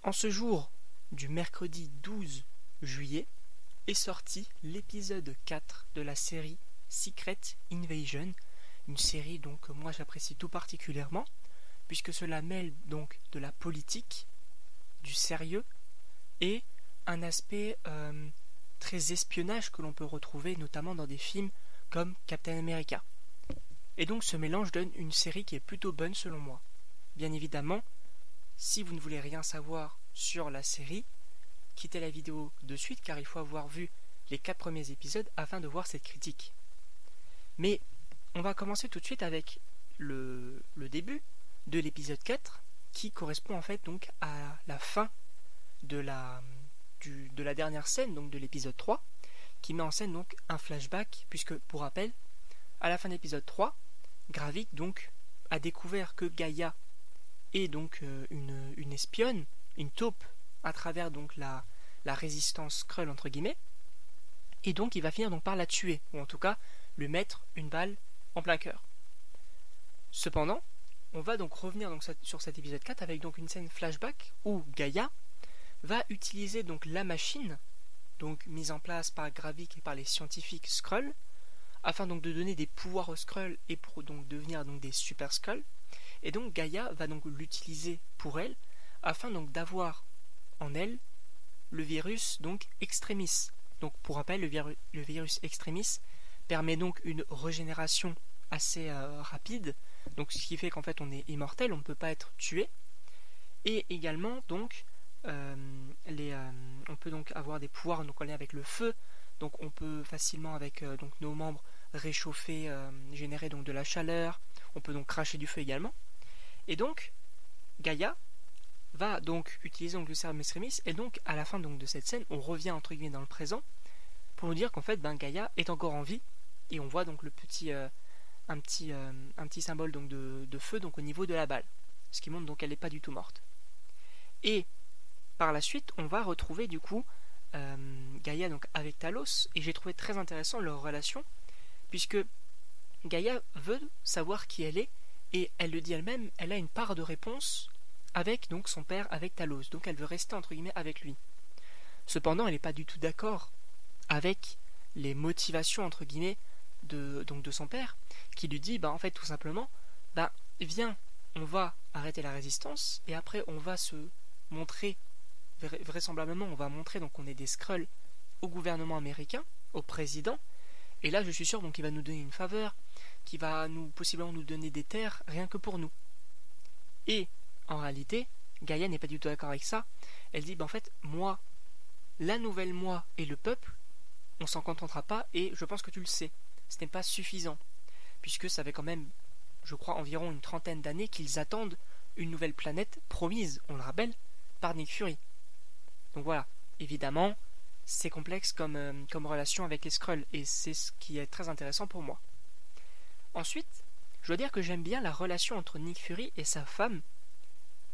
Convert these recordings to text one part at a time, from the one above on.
En ce jour du mercredi 12 juillet est sorti l'épisode 4 de la série Secret Invasion, une série donc que moi j'apprécie tout particulièrement, puisque cela mêle donc de la politique, du sérieux et un aspect très espionnage que l'on peut retrouver notamment dans des films comme Captain America. Et donc ce mélange donne une série qui est plutôt bonne selon moi. Bien évidemment, si vous ne voulez rien savoir sur la série, quittez la vidéo de suite car il faut avoir vu les 4 premiers épisodes afin de voir cette critique. Mais on va commencer tout de suite avec le début de l'épisode 4 qui correspond en fait donc à la fin de la dernière scène, donc de l'épisode 3, qui met en scène donc un flashback, puisque pour rappel, à la fin de l'épisode 3, Gravik donc a découvert que Gaïa est donc une espionne, une taupe à travers donc la résistance Skrull entre guillemets, et donc il va finir donc par la tuer, ou en tout cas lui mettre une balle en plein cœur. Cependant, on va donc revenir donc sur cet épisode 4 avec donc une scène flashback où Gaïa va utiliser donc la machine, donc mise en place par Gravik et par les scientifiques Skrull, afin donc de donner des pouvoirs aux Skrull et pour donc devenir donc des Super Skrull. Et donc Gaïa va donc l'utiliser pour elle, afin donc d'avoir en elle le virus donc Extremis. Donc pour rappel, le virus Extremis permet donc une régénération assez rapide, donc ce qui fait qu'en fait on est immortel, on ne peut pas être tué. Et également donc on peut donc avoir des pouvoirs donc en lien avec le feu, donc on peut facilement avec donc nos membres réchauffer, générer donc de la chaleur, on peut donc cracher du feu également. Et donc Gaïa va donc utiliser donc le sérum Extremis, et donc à la fin donc de cette scène on revient entre guillemets dans le présent pour nous dire qu'en fait Gaïa est encore en vie, et on voit donc le petit un petit symbole donc de feu donc au niveau de la balle, ce qui montre donc qu'elle n'est pas du tout morte. Et par la suite, on va retrouver du coup Gaïa donc avec Talos, et j'ai trouvé très intéressant leur relation, puisque Gaïa veut savoir qui elle est, et elle le dit elle-même, elle a une part de réponse avec donc son père, avec Talos, donc elle veut rester entre guillemets avec lui. Cependant, elle n'est pas du tout d'accord avec les motivations entre guillemets de son père, qui lui dit en fait tout simplement viens, on va arrêter la résistance, et après on va se montrer, vraisemblablement on va montrer donc qu'on est des Skrulls au gouvernement américain, au président, et là je suis sûr donc il va nous donner une faveur, qui va possiblement nous donner des terres rien que pour nous. Et en réalité Gaïa n'est pas du tout d'accord avec ça. Elle dit en fait moi, la nouvelle moi et le peuple, on s'en contentera pas, et je pense que tu le sais, ce n'est pas suffisant, puisque ça fait quand même, je crois, environ une 30aine d'années qu'ils attendent une nouvelle planète promise, on le rappelle, par Nick Fury. Donc voilà, évidemment, c'est complexe comme relation avec les Skrulls, et c'est ce qui est très intéressant pour moi. Ensuite, je dois dire que j'aime bien la relation entre Nick Fury et sa femme,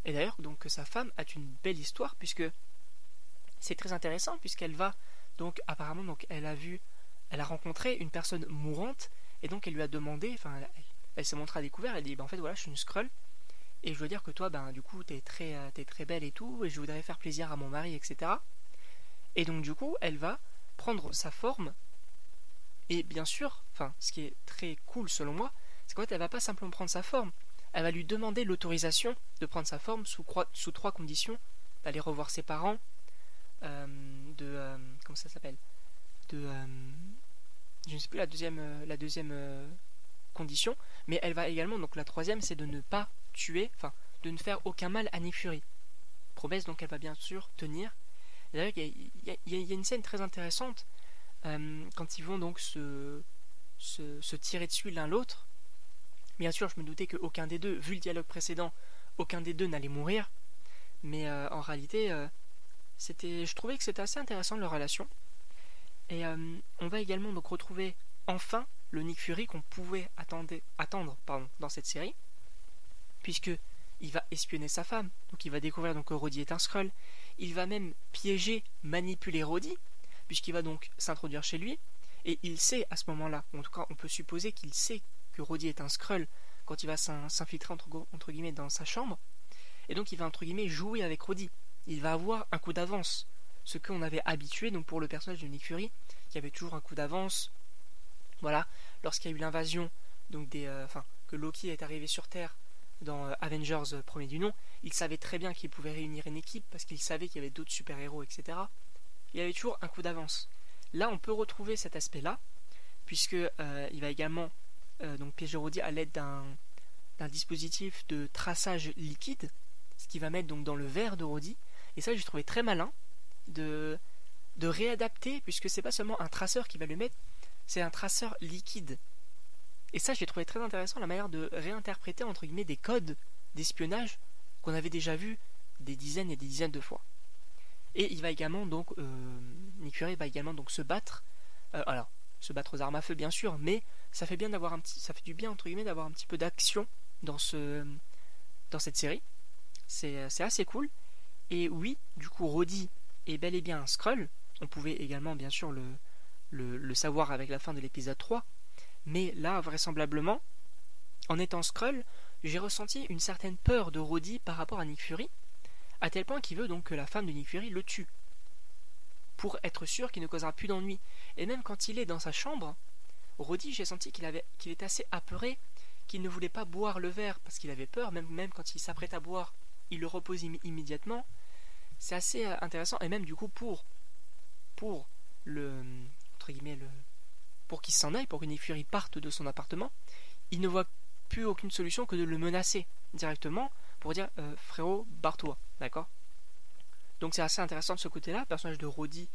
et d'ailleurs donc que sa femme a une belle histoire, puisque c'est très intéressant, puisqu'elle va donc apparemment donc elle a rencontré une personne mourante, et donc elle lui a demandé, elle s'est montrée à découvert, elle dit en fait voilà, je suis une Skrull, et je veux dire que toi du coup t'es très belle et tout, et je voudrais faire plaisir à mon mari, etc. Et donc du coup elle va prendre sa forme, et bien sûr, ce qui est très cool selon moi, c'est qu'en fait elle va pas simplement prendre sa forme, elle va lui demander l'autorisation de prendre sa forme sous 3 conditions: d'aller revoir ses parents, comment ça s'appelle, je ne sais plus la deuxième condition, mais elle va également, donc la troisième, c'est de ne pas tuer, de ne faire aucun mal à Nick Fury. Promesse donc elle va bien sûr tenir. D'ailleurs il y a une scène très intéressante quand ils vont donc se tirer dessus l'un l'autre. Bien sûr je me doutais qu'aucun des deux, vu le dialogue précédent, aucun des deux n'allait mourir, mais en réalité je trouvais que c'était assez intéressant leur relation. Et on va également donc retrouver enfin le Nick Fury qu'on pouvait attendre dans cette série, puisque il va espionner sa femme, donc il va découvrir donc que Rhodey est un Skrull, il va même piéger, manipuler Rhodey, puisqu'il va donc s'introduire chez lui, et il sait à ce moment-là, en tout cas on peut supposer qu'il sait que Rhodey est un Skrull quand il va s'infiltrer entre guillemets dans sa chambre, et donc il va entre guillemets jouer avec Rhodey. il va avoir un coup d'avance. Ce qu'on avait habitué donc pour le personnage de Nick Fury, qui avait toujours un coup d'avance. Voilà, lorsqu'il y a eu l'invasion, donc que Loki est arrivé sur Terre dans Avengers premier du nom, il savait très bien qu'il pouvait réunir une équipe parce qu'il savait qu'il y avait d'autres super-héros, etc. Il avait toujours un coup d'avance. Là, on peut retrouver cet aspect-là, puisque il va également donc piéger Rhodey à l'aide d'un dispositif de traçage liquide, ce qui va mettre donc dans le verre de Rhodey. Et ça, j'ai trouvé très malin de réadapter, puisque c'est pas seulement un traceur qui va le mettre, c'est un traceur liquide. Et ça, j'ai trouvé très intéressant la manière de réinterpréter entre guillemets des codes d'espionnage qu'on avait déjà vus des dizaines et des dizaines de fois. Et il va également donc Nick Fury va également donc se battre. Alors, se battre aux armes à feu bien sûr, mais ça fait bien d'avoir ça fait du bien entre guillemets d'avoir un petit peu d'action dans cette série. C'est assez cool. Et oui, du coup, Rhodey est bel et bien un Skrull. On pouvait également bien sûr le savoir avec la fin de l'épisode 3. Mais là, vraisemblablement, en étant Skrull, j'ai ressenti une certaine peur de Rhodey par rapport à Nick Fury, à tel point qu'il veut donc que la femme de Nick Fury le tue, pour être sûr qu'il ne causera plus d'ennui. Et même quand il est dans sa chambre, Rhodey, j'ai senti qu'il était assez apeuré, qu'il ne voulait pas boire le verre parce qu'il avait peur, même quand il s'apprête à boire, il le repose immédiatement. C'est assez intéressant, et même du coup pour pour qu'il s'en aille, pour que Nick Fury parte de son appartement, il ne voit plus aucune solution que de le menacer directement pour dire frérot, barre-toi, d'accord? Donc c'est assez intéressant de ce côté-là, le personnage de Rhodey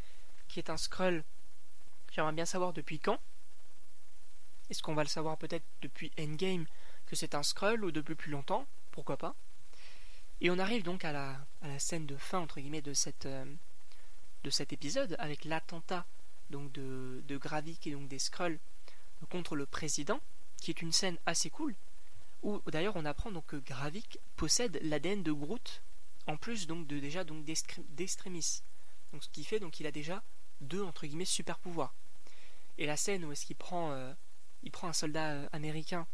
qui est un Skrull, j'aimerais bien savoir depuis quand. Est-ce qu'on va le savoir peut-être depuis Endgame que c'est un Skrull, ou depuis plus longtemps, pourquoi pas? Et on arrive donc à la scène de fin entre guillemets de cet épisode, avec l'attentat donc de Gravik et donc des Skrulls contre le président, qui est une scène assez cool, où d'ailleurs on apprend donc que Gravik possède l'ADN de Groot, en plus donc d'Extremis. Donc ce qui fait donc qu'il a déjà deux entre guillemets super pouvoirs. Et la scène où est-ce qu'il prend un soldat américain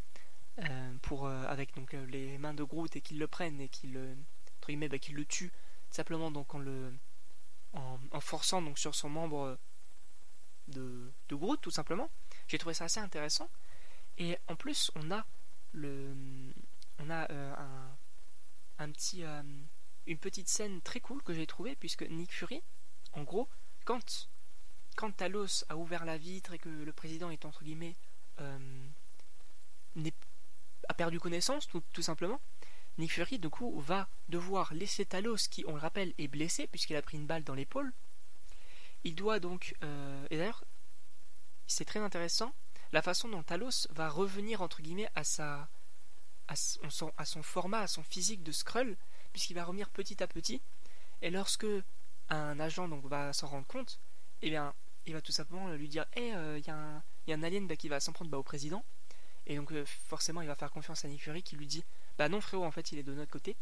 avec donc les mains de Groot et qu'il le prenne et qu'il le tue simplement donc en forçant donc sur son membre de Groot tout simplement. J'ai trouvé ça assez intéressant. Et en plus on a une petite scène très cool que j'ai trouvée, puisque Nick Fury, en gros, quand Talos a ouvert la vitre et que le président est entre guillemets a perdu connaissance tout simplement, Nick Fury du coup va devoir laisser Talos, qui on le rappelle est blessé puisqu'il a pris une balle dans l'épaule. Il doit donc et d'ailleurs c'est très intéressant la façon dont Talos va revenir entre guillemets à son format, à son physique de Skrull, puisqu'il va revenir petit à petit, et lorsque un agent donc va s'en rendre compte, eh bien il va tout simplement lui dire il y a un alien qui va s'en prendre au président. Et donc forcément il va faire confiance à Nick Fury, qui lui dit bah non frérot, en fait il est de notre côté.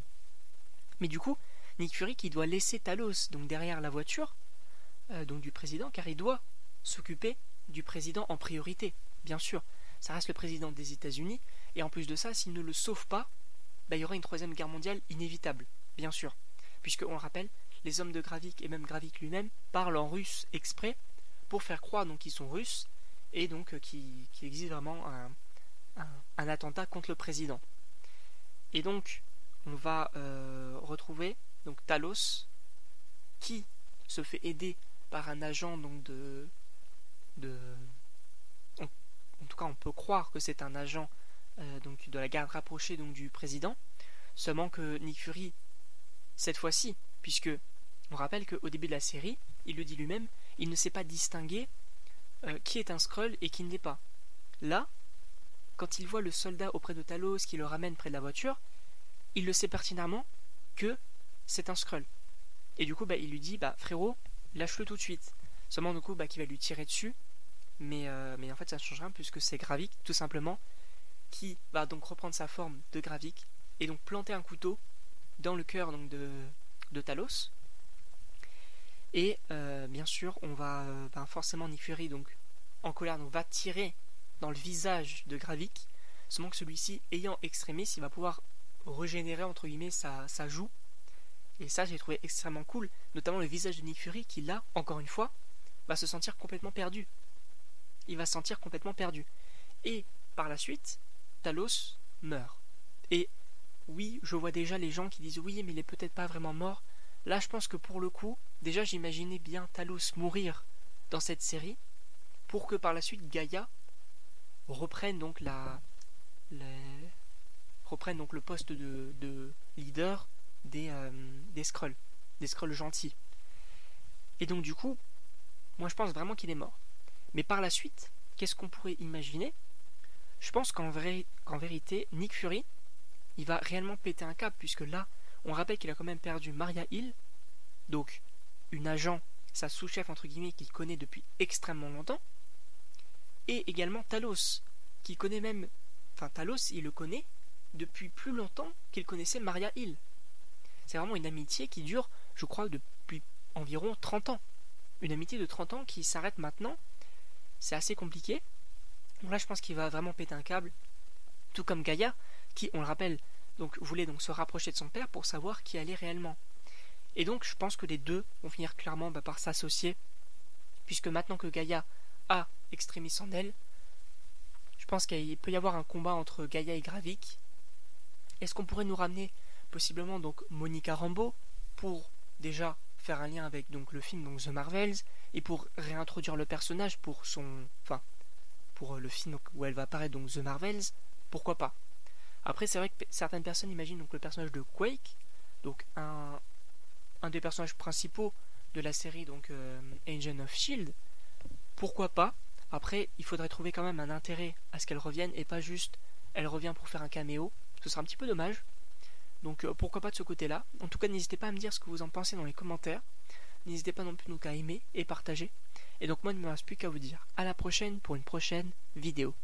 Mais du coup Nick Fury qui doit laisser Talos donc derrière la voiture donc du président, car il doit s'occuper du président en priorité. Bien sûr, ça reste le président des États-Unis, et en plus de ça, s'il ne le sauve pas, il y aura une troisième guerre mondiale inévitable, bien sûr, puisque on le rappelle, les hommes de Gravik et même Gravik lui-même parlent en russe exprès pour faire croire donc qu'ils sont russes, et donc qu'il existe vraiment un attentat contre le président. Et donc on va retrouver donc Talos, qui se fait aider par un agent donc en tout cas on peut croire que c'est un agent donc de la garde rapprochée donc du président, seulement que Nick Fury cette fois-ci, puisque on rappelle qu'au début de la série il le dit lui-même, il ne sait pas distinguer qui est un Skrull et qui ne l'est pas. Là, quand il voit le soldat auprès de Talos qui le ramène près de la voiture, il le sait pertinemment que c'est un Skrull. Et du coup il lui dit frérot, lâche-le tout de suite. Seulement du coup qui va lui tirer dessus, mais en fait ça ne change rien, puisque c'est Gravik tout simplement qui va donc reprendre sa forme de Gravik et donc planter un couteau dans le cœur donc de Talos. Et bien sûr on va forcément Nick Fury donc en colère donc va tirer dans le visage de Gravik, seulement que celui-ci ayant Extremis, il va pouvoir régénérer entre guillemets sa joue, Et ça, j'ai trouvé extrêmement cool, notamment le visage de Nick Fury qui, là, encore une fois, va se sentir complètement perdu. Il va se sentir complètement perdu. Et par la suite, Talos meurt. Et oui, je vois déjà les gens qui disent oui, mais il est peut-être pas vraiment mort. Là, je pense que pour le coup, déjà j'imaginais bien Talos mourir dans cette série, pour que par la suite Gaïa reprenne donc reprenne donc le poste de leader des Skrulls, gentils. Et donc du coup, moi je pense vraiment qu'il est mort. Mais par la suite, qu'est-ce qu'on pourrait imaginer? Je pense qu'en vérité, Nick Fury, il va réellement péter un câble, puisque là, on rappelle qu'il a quand même perdu Maria Hill, donc une agent, sa sous-chef entre guillemets, qu'il connaît depuis extrêmement longtemps, et également Talos, qu'il connaît même, enfin Talos, il le connaît depuis plus longtemps qu'il connaissait Maria Hill. C'est vraiment une amitié qui dure, je crois, depuis environ 30 ans. Une amitié de 30 ans qui s'arrête maintenant, c'est assez compliqué. Donc là, je pense qu'il va vraiment péter un câble, tout comme Gaïa, qui, on le rappelle, donc voulait donc se rapprocher de son père pour savoir qui allait réellement. Et donc, je pense que les deux vont finir clairement par s'associer, puisque maintenant que Gaïa a Extremis en elle, je pense qu'il peut y avoir un combat entre Gaïa et Gravik. Est-ce qu'on pourrait nous ramener possiblement donc Monica Rambeau pour déjà faire un lien avec donc le film donc The Marvels et pour réintroduire le personnage pour le film où elle va apparaître donc The Marvels, pourquoi pas. Après c'est vrai que certaines personnes imaginent donc le personnage de Quake, donc un des personnages principaux de la série donc Agent of Shield, pourquoi pas. Après il faudrait trouver quand même un intérêt à ce qu'elle revienne et pas juste elle revient pour faire un caméo, ce serait un petit peu dommage. Donc pourquoi pas de ce côté-là. En tout cas, n'hésitez pas à me dire ce que vous en pensez dans les commentaires. N'hésitez pas non plus donc à aimer et partager. Et donc moi, il ne me reste plus qu'à vous dire à la prochaine pour une prochaine vidéo.